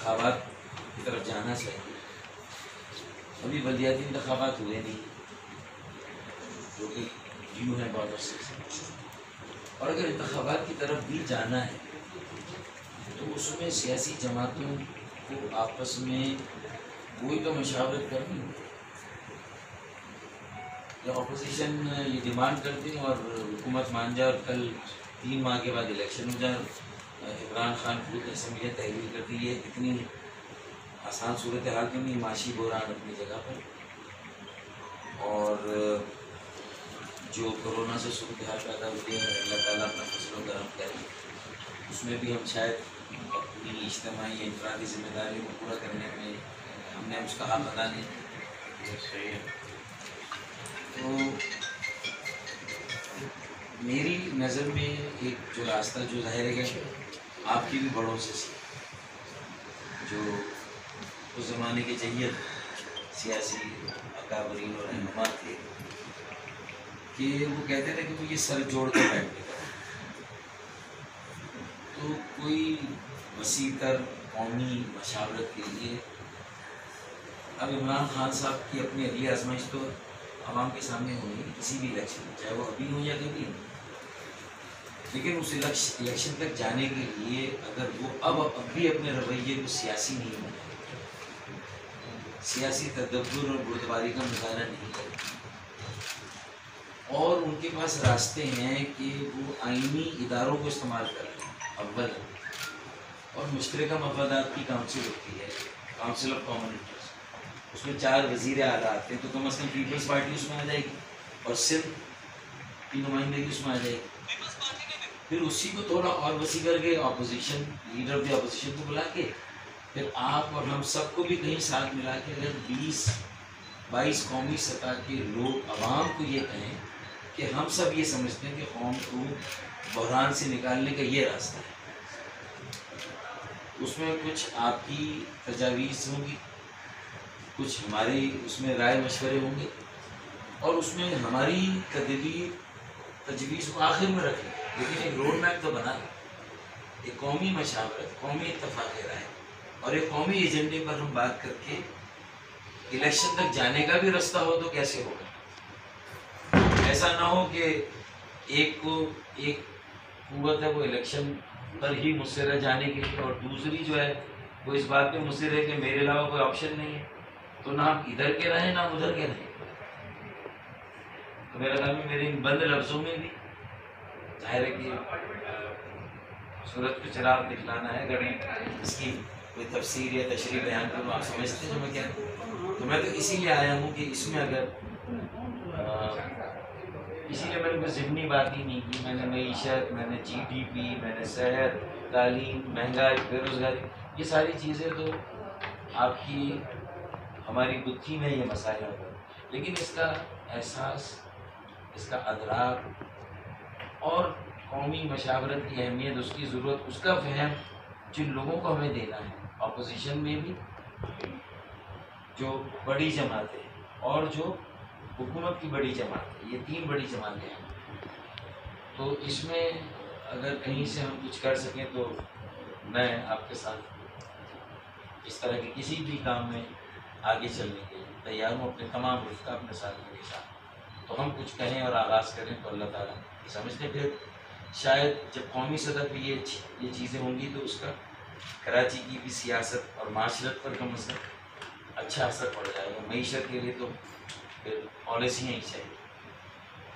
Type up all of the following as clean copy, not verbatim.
انتخابات کی طرف جانا چاہیے. ابھی بلدیاتی انتخابات ہوئے نہیں جو کہ ڈیو ہیں بہت عرصے سے، اور اگر انتخابات کی طرف بھی جانا ہے تو اس میں سیاسی جماعتوں کو آپس میں کوئی تو مشاورت کرنی ہوگی. یا اپوزیشن یہ ڈیمانڈ کرتے ہیں اور حکومت مان جائے اور کل 3 ماہ کے بعد الیکشن ہو جائے. عمران خان خود اسمبلیاں تحلیل کرتی ہے. اتنی آسان صورتحال تو نہیں، معاشی بحران اپنی جگہ پر، اور جو کورونا سے صورتحال پیدا ہوئی ہے اللہ تعالیٰ اپنا فضل و کرم کرے. اس میں بھی ہم شاید اپنی اجتماعی انفرادی ذمہ داریوں کو پورا کرنے میں ہم نے اس کا حق ادا نہیں کیا. صحیح ہے. تو میری نظر میں ایک جو راستہ جو ظاہر ہے کہ آپ کی بھی بڑوں سے جو اس زمانے کے جیت سیاسی اکابرین اور رہنما تھے کہ وہ کہتے تھے کہ وہ یہ سر جوڑ کے بیٹھتے تھے. تو کوئی وسیع تر قومی مشاورت کے لیے اب عمران خان صاحب کی اپنی اگلی آزمائش تو عوام کے سامنے ہونی ہے کسی بھی الیکشن میں، چاہے وہ ابھی ہو یا کبھی ہو. لیکن اس الیکشن تک جانے کے لیے اگر وہ اب بھی اپنے رویے کو سیاسی نہیں بنائے، سیاسی تدبر اور بردباری کا مظاہرہ نہیں کرے، اور ان کے پاس راستے ہیں کہ وہ آئینی اداروں کو استعمال کریں اول، اور مشترکہ مفادات کی کونسل ہوتی ہے، کونسل آف کامن انٹرسٹ، اس میں 4 وزیر اعلیٰ آتے ہیں، تو کم از کم پیپلز پارٹی اس میں آ جائے گی اور سندھ کی نمائندگی اس میں آ جائے گی. پھر اسی کو تھوڑا اور وسیع کر کے opposition leader of the opposition کو بلا کے پھر آپ اور ہم سب کو بھی کہیں ساتھ ملا کے اگر 20-22 قومی سطح کے لوگ عوام کو یہ کہیں کہ ہم سب یہ سمجھتے ہیں کہ قوم کو بحران سے نکالنے کا یہ راستہ ہے، اس میں کچھ آپ کی تجاویز ہوں گی، کچھ ہماری اس میں رائے مشورے ہوں گے، اور اس میں ہماری تجویز کو آخر میں رکھیں، لیکن ایک روڈ میپ تو بنا لیں، ایک قومی مشاورت، قومی اتفاق رائے اور ایک قومی ایجنڈے پر ہم بات کر کے الیکشن تک جانے کا بھی راستہ ہو تو کیسے ہوگا. ایسا نہ ہو کہ ایک قوت ہے وہ الیکشن پر ہی مصر ہے جانے کے لیے، اور دوسری جو ہے وہ اس بات پہ مصر ہے کہ میرے علاوہ کوئی آپشن نہیں ہے، تو نہ ہم ادھر کے رہیں نہ ادھر کے رہیں. تو میرا خیال میں میرے ان بند لفظوں میں بھی ظاہر ہے کہ صورت کو چراغ دکھلانا ہے. اگر اس کی کوئی تفسیر یا تشریح بیان کروں آپ سمجھتے ہیں جو میں کہہ رہا ہوں، تو میں تو اسی لیے آیا ہوں کہ اس میں اگر اسی لیے میں نے کوئی ضمنی بات ہی نہیں کی. میں نے معیشت، میں نے GDP، میں نے صحت، تعلیم، مہنگائی، بے روزگاری، یہ ساری چیزیں تو آپ کی ہماری گتھی میں یہ مسائل ہیں، لیکن اس کا احساس، اس کا ادراک اور قومی مشاورت کی اہمیت، اس کی ضرورت، اس کا فہم جن لوگوں کو ہمیں دینا ہے اپوزیشن میں بھی، جو بڑی جماعتیں اور جو حکومت کی بڑی جماعت ہے، یہ 3 بڑی جماعتیں ہیں. تو اس میں اگر کہیں سے ہم کچھ کر سکیں تو میں آپ کے ساتھ اس طرح کے کسی بھی کام میں آگے چلنے کے لیے تیار ہوں، اپنے تمام رفقا اپنے ساتھیوں کے ساتھ. تو ہم کچھ کہیں اور آغاز کریں تو اللہ تعالیٰ سمجھتے. پھر شاید جب قومی سطح پہ یہ چیزیں ہوں گی تو اس کا کراچی کی بھی سیاست اور معاشرت پر کم از کم اچھا اثر پڑ جائے گا. معیشت کے لیے تو پھر پالیسیاں ہی چاہیے،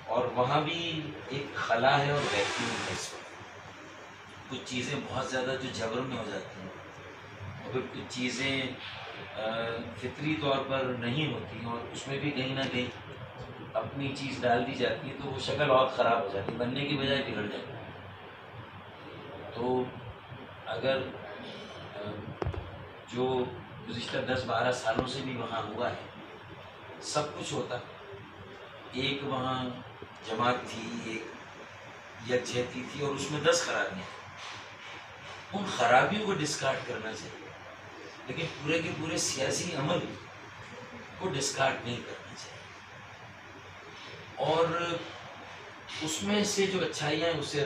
اور وہاں بھی ایک خلا ہے اور ویکیوم ہے. اس وقت کچھ چیزیں بہت زیادہ جو جبر میں ہو جاتی ہیں، اور پھر کچھ چیزیں فطری طور پر نہیں ہوتی ہیں، اور اس میں بھی کہیں نہ کہیں اپنی چیز ڈال دی جاتی ہے تو وہ شکل اور خراب ہو جاتی ہے، بننے کی بجائے بگڑ جاتی ہے. تو اگر جو گزشتہ 10-12 سالوں سے بھی وہاں ہوا ہے سب کچھ ہوتا، ایک وہاں جماعت تھی، ایک یکجہتی تھی، اور اس میں 10 خرابیاں، ان خرابیوں کو ڈسکارڈ کرنا چاہیے، لیکن پورے کے پورے سیاسی عمل کو ڈسکارڈ نہیں کرنا چاہیے. اور اس میں سے جو اچھائیاں ہیں اسے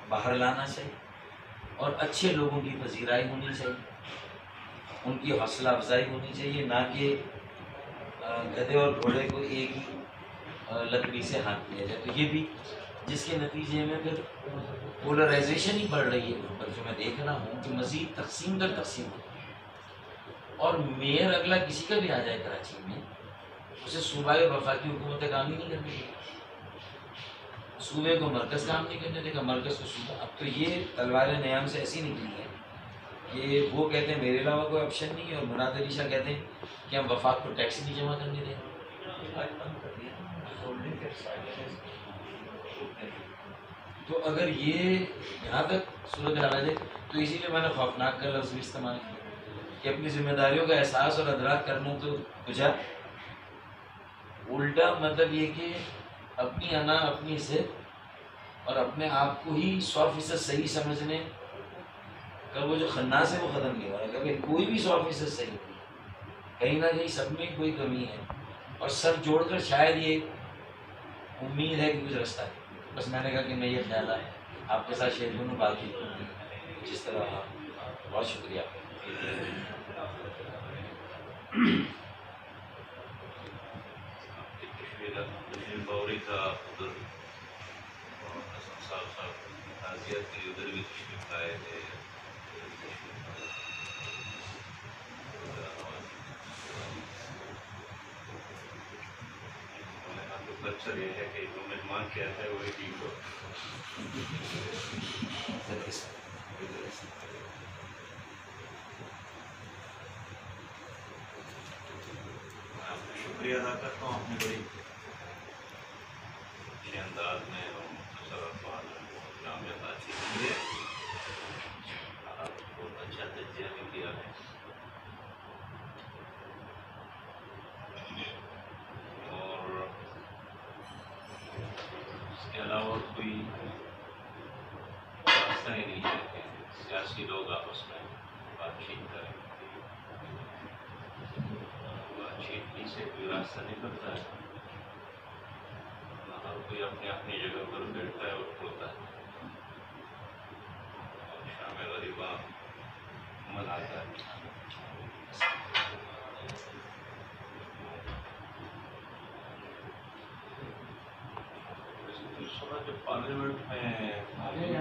باہر لانا چاہیے، اور اچھے لوگوں کی پذیرائی ہونی چاہیے، ان کی حوصلہ افزائی ہونی چاہیے، نہ کہ گدھے اور گھوڑے کو ایک ہی لکڑی سے ہاتھ لیا جائے. تو یہ بھی جس کے نتیجے میں پھر پولرائزیشن ہی بڑھ رہی ہے وہاں پر، جو میں دیکھ رہا ہوں کہ مزید تقسیم در تقسیم ہو. اور میئر اگلا کسی کا بھی آ جائے کراچی میں، اسے صوبائی اور وفاقی حکومتیں کام ہی نہیں کرنے دے گی. صوبے کو مرکز کام نہیں کرنے دے گا، مرکز کو صوبہ. اب تو یہ تلوار نیام سے ایسی نکلی ہے کہ وہ کہتے ہیں میرے علاوہ کوئی آپشن نہیں ہے، اور مراد علی شاہ کہتے ہیں کہ ہم وفاق کو ٹیکس نہیں جمع کرنے دیں. تو اگر یہ یہاں تک صورت حال آ جائے تو اسی لیے میں نے خوفناک کا لفظ بھی استعمال کیا کہ اپنی ذمہ داریوں کا احساس اور ادراک کرنا تو کچھ الٹا مطلب یہ کہ اپنی انا، اپنی عزت اور اپنے آپ کو ہی 100% صحیح سمجھنے کا وہ جو خناس ہے وہ ختم نہیں ہو رہا. کہ کوئی بھی 100% صحیح نہیں، کہیں نہ کہیں سب میں کوئی کمی ہے، اور سب جوڑ کر شاید یہ امید ہے کہ کچھ رستہ ہے. بس میں نے کہا کہ میں یہ خیالات آپ کے ساتھ شیئر کروں، باقی جس طرح بہت شکریہ. بوری کا ادھر حسن صاحب تعزیت کی ادھر بھی تشریف لائے تھے. کلچر یہ ہے کہ جو مہمان کہتا ہے وہی ٹھیک ہو. میں آپ کو شکریہ ادا کرتا ہوں، آپ نے بڑی اچھے انداز میں اور مختصر الفاظ میں جامع بات چیت کی ہے. آپ بہت اچھا تجزیہ بھی کیا ہے. اور اس کے علاوہ کوئی راستہ ہی نہیں ہے کہ سیاسی لوگ آپس میں بات چیت کریں. بات چیت ہی سے کوئی راستہ نکلتا ہے. ہر کوئی اپنی اپنی جگہ پر بیٹھتا ہے اور کھولتا ہے اور شام غریباں مناتا ہے. جو پارلیمنٹ میں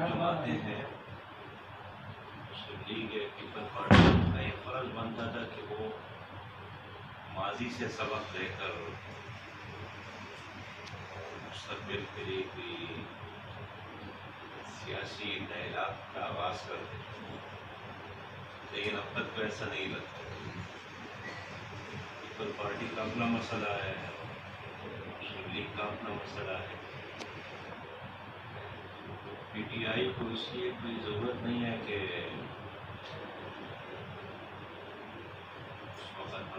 جماعتیں ہیں، مسلم لیگ ہے، پیپل پارٹی کا یہ فرض بنتا تھا کہ وہ ماضی سے سبق لے کر مستقبل کے لیے کوئی سیاسی انحلات کا آغاز کرتے. لیکن اب تک تو ایسا نہیں لگتا. پیپل پارٹی کا اپنا مسئلہ ہے، مسلم لیگ کا اپنا مسئلہ ہے. پی ٹی آئی کو اس لیے کوئی ضرورت نہیں ہے کہ اس وقت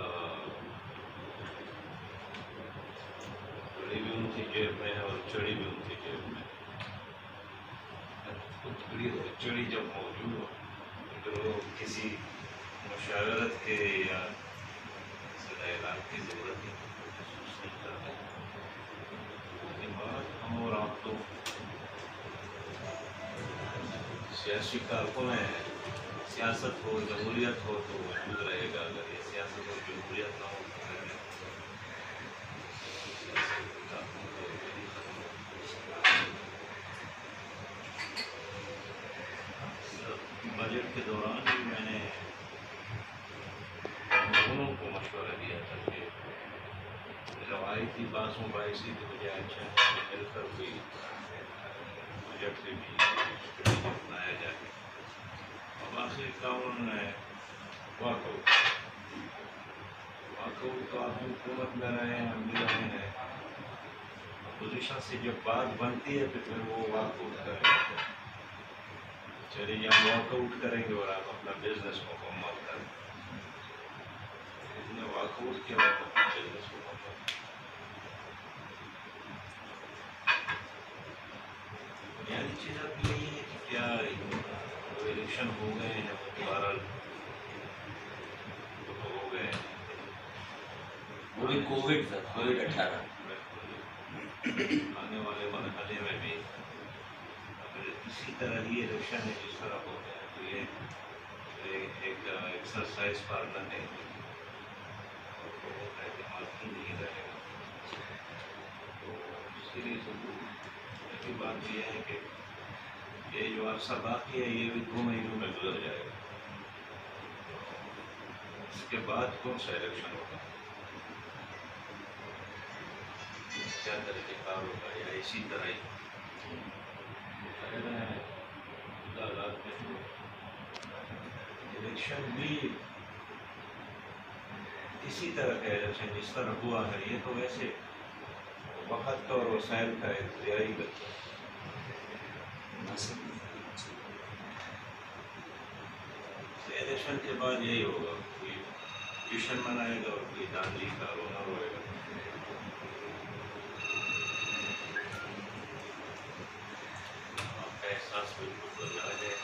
چڑی بھی ان کی جیب میں ہے اور چڑی بھی ان کی جیب میں. چڑی جب موجود ہو تو کسی مشاورت کے یا اعلان کی ضرورت نہیں محسوس نہیں کرتے. لیکن بات ہم اور آپ تو سیاسی کارکن ہے. سیاست ہو، جمہوریت ہو تو وجود رہے گا. اگر یہ سیاست اور جمہوریت نہ ہو تو بجٹ کے دوران بھی میں نے دونوں کو مشورہ دیا تھا کہ روایتی باسوں باعثی کے بجائے اچھا مل کر کوئی بجٹ سے بھی بنایا جائے. اب آخری کام انہوں نے واک آؤٹ تو آپ حکومت میں رہے ہیں، ہم بھی رہے ہیں. اپوزیشن سے جب بات بنتی ہے تو پھر وہ واک آؤٹ کریں گے. چلیے ہم واک آؤٹ کریں گے اور آپ اپنا بزنس مکمل کریں. واک آؤٹ کے بعد اپنا بزنس مکمل. بنیادی چیز اب یہی ہے کہ کیا الیکشن ہو گئے ہیں، بہرحال ہو گئے. وہ بھی کووڈ تھا، کووڈ-18. آنے والے مرحلے میں بھی اگر اسی طرح ہی الیکشن ہے جس طرح ہوتے ہیں تو یہ ایک ایکسرسائز فارمر نہیں ہوگی اور لوگوں کا اعتماد ہی نہیں رہے گا. تو اس کے لیے کی بات یہ ہے کہ یہ جو عرصہ باقی ہے یہ بھی 2 مہینوں میں گزر جائے گا. اس کے بعد کون سا الیکشن ہوگا, کیا طریقہ کار ہوگا, یا اسی طرح ہی الیکشن بھی اسی طرح کا الیکشن جس طرح ہوا ہے, یہ تو ویسے وقت کا اور وسائل کا اختیاری کرتا ہے. الیکشن کے بعد یہی ہوگا, کوئی جشن منائے گا اور کوئی دانجی کا رونا روئے گا. آپ کا احساس بالکل بدل آ جائے.